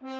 All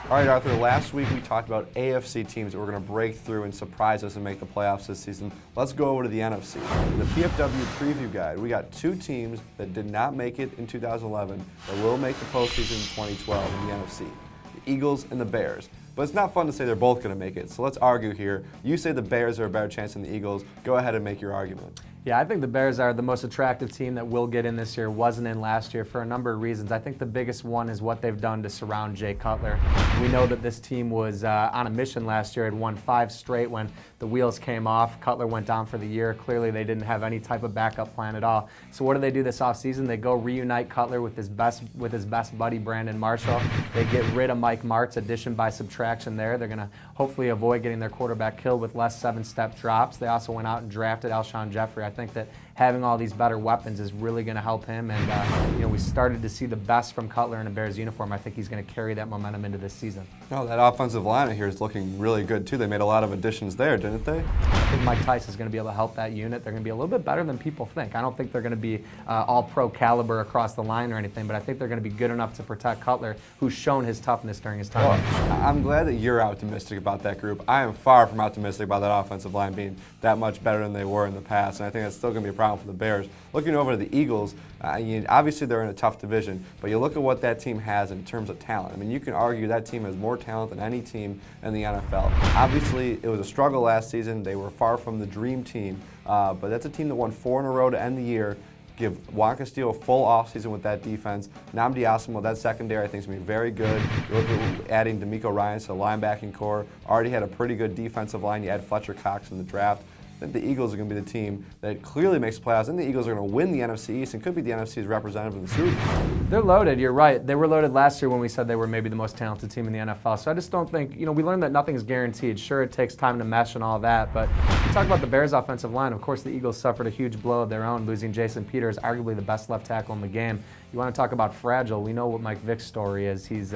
right, Arthur, last week we talked about AFC teams that were going to break through and surprise us and make the playoffs this season. Let's go over to the NFC. In the PFW preview guide, we got two teams that did not make it in 2011 that will make the postseason in 2012 in the NFC, the Eagles and the Bears. But it's not fun to say they're both going to make it, so let's argue here. You say the Bears are a better chance than the Eagles. Go ahead and make your argument. Yeah, I think the Bears are the most attractive team that will get in this year, wasn't in last year for a number of reasons. I think the biggest one is what they've done to surround Jay Cutler. We know that this team was on a mission last year, had won 5 straight when the wheels came off. Cutler went down for the year. Clearly they didn't have any type of backup plan at all. So what do they do this offseason? They go reunite Cutler with his best buddy, Brandon Marshall. They get rid of Mike Martz, addition by subtraction there. They're going to hopefully avoid getting their quarterback killed with less 7-step drops. They also went out and drafted Alshon Jeffrey. I think that having all these better weapons is really going to help him. And we started to see the best from Cutler in a Bears uniform. I think he's going to carry that momentum into this season. Oh, that offensive line here is looking really good too. They made a lot of additions there, didn't they? I think Mike Tice is going to be able to help that unit. They're going to be a little bit better than people think. I don't think they're going to be all-pro caliber across the line or anything, but I think they're going to be good enough to protect Cutler, who's shown his toughness during his time. Well, I'm glad that you're optimistic about that group. I am far from optimistic about that offensive line being that much better than they were in the past, and I think that's still going to be a problem for the Bears. Looking over to the Eagles, obviously they're in a tough division, but you look at what that team has in terms of talent. I mean, you can argue that team has more talent than any team in the NFL. Obviously, it was a struggle last season. They were far from the dream team, but that's a team that won 4 in a row to end the year. Give Juan Castillo a full offseason with that defense. Nnamdi Asomugha, that secondary, I think is going to be very good. You look at adding D'Amico Ryans to the linebacking core. Already had a pretty good defensive line. You add Fletcher Cox in the draft. I think the Eagles are going to be the team that clearly makes playoffs. And the Eagles are going to win the NFC East and could be the NFC's representative in the Super Bowl. They're loaded, you're right. They were loaded last year when we said they were maybe the most talented team in the NFL. So I just don't think, we learned that nothing is guaranteed. Sure, it takes time to mesh and all that, but you talk about the Bears' offensive line. Of course, the Eagles suffered a huge blow of their own, losing Jason Peters, arguably the best left tackle in the game. You want to talk about fragile, we know what Mike Vick's story is. He's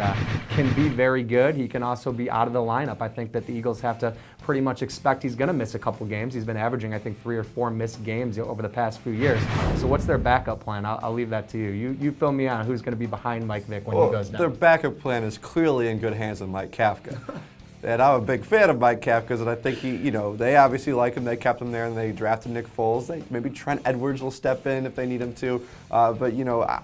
can be very good. He can also be out of the lineup. I think that the Eagles have to pretty much expect he's going to miss a couple games. He's been averaging, I think, 3 or 4 missed games over the past few years. So what's their backup plan? I'll leave that to you. You fill me on who's going to be behind Mike Vick when he goes down. Their backup plan is clearly in good hands with Mike Kafka. And I'm a big fan of Mike Kafka, and I think they obviously like him. They kept him there, and they drafted Nick Foles. Maybe Trent Edwards will step in if they need him to. But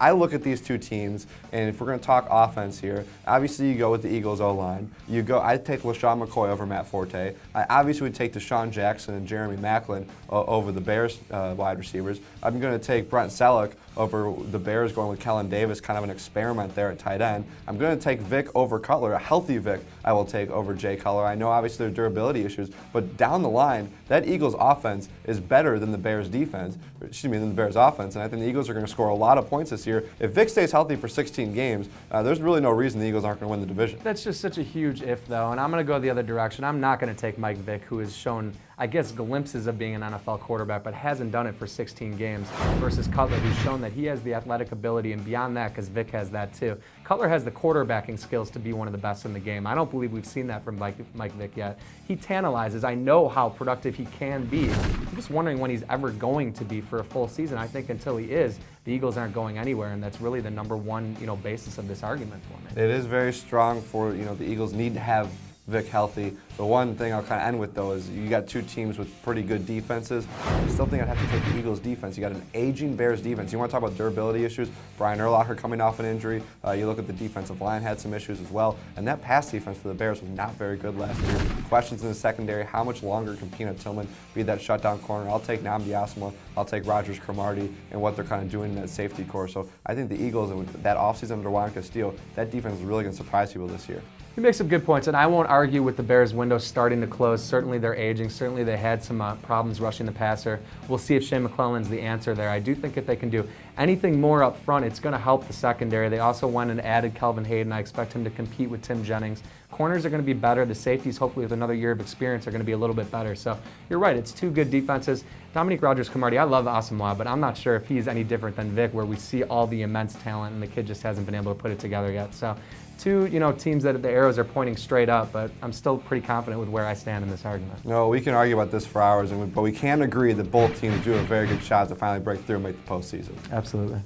I look at these two teams, and if we're going to talk offense here, obviously you go with the Eagles O-line. I'd take LaShawn McCoy over Matt Forte. I obviously would take Deshaun Jackson and Jeremy Maclin over the Bears wide receivers. I'm going to take Brent Selleck over the Bears, going with Kellen Davis, kind of an experiment there at tight end. I'm going to take Vick over Cutler, a healthy Vick I will take over Jay Cutler. I know obviously there are durability issues, but down the line, that Eagles offense is better than the Bears defense, than the Bears offense, and I think the Eagles are going to score a lot of points this year. If Vick stays healthy for 16 games, there's really no reason the Eagles aren't going to win the division. That's just such a huge if, though, and I'm going to go the other direction. I'm not going to take Mike Vick, who has shown, I guess, glimpses of being an NFL quarterback, but hasn't done it for 16 games, versus Cutler, who's shown that he has the athletic ability, and beyond that, because Vick has that too. Cutler has the quarterbacking skills to be one of the best in the game. I don't believe we've seen that from Mike Vick yet. He tantalizes. I know how productive he can be. I'm just wondering when he's ever going to be for a full season. I think until he is, the Eagles aren't going anywhere, and that's really the number one, basis of this argument for me. It is very strong for, the Eagles need to have Vick healthy. The one thing I'll kind of end with, though, is you got two teams with pretty good defenses. I still think I'd have to take the Eagles defense. You got an aging Bears defense. You want to talk about durability issues? Brian Urlacher coming off an injury. You look at the defensive line, had some issues as well. And that pass defense for the Bears was not very good last year. Questions in the secondary. How much longer can Peanut Tillman be that shutdown corner? I'll take Nnamdi Asomugha. I'll take Rodgers-Cromartie and what they're kind of doing in that safety core. So I think the Eagles, and that offseason under Juan Castillo, that defense is really going to surprise people this year. He makes some good points, and I won't argue with the Bears' window starting to close. Certainly they're aging. Certainly they had some problems rushing the passer. We'll see if Shane McClellan's the answer there. I do think if they can do anything more up front, it's going to help the secondary. They also went and added Kelvin Hayden. I expect him to compete with Tim Jennings. Corners are going to be better. The safeties, hopefully with another year of experience, are going to be a little bit better. So you're right. It's two good defenses. Dominique Rodgers-Cromartie, I love Asomugha, but I'm not sure if he's any different than Vick, where we see all the immense talent, and the kid just hasn't been able to put it together yet. So two, teams that the arrows are pointing straight up, but I'm still pretty confident with where I stand in this argument. No, we can argue about this for hours, but we can agree that both teams do have a very good shot to finally break through and make the postseason. Absolutely.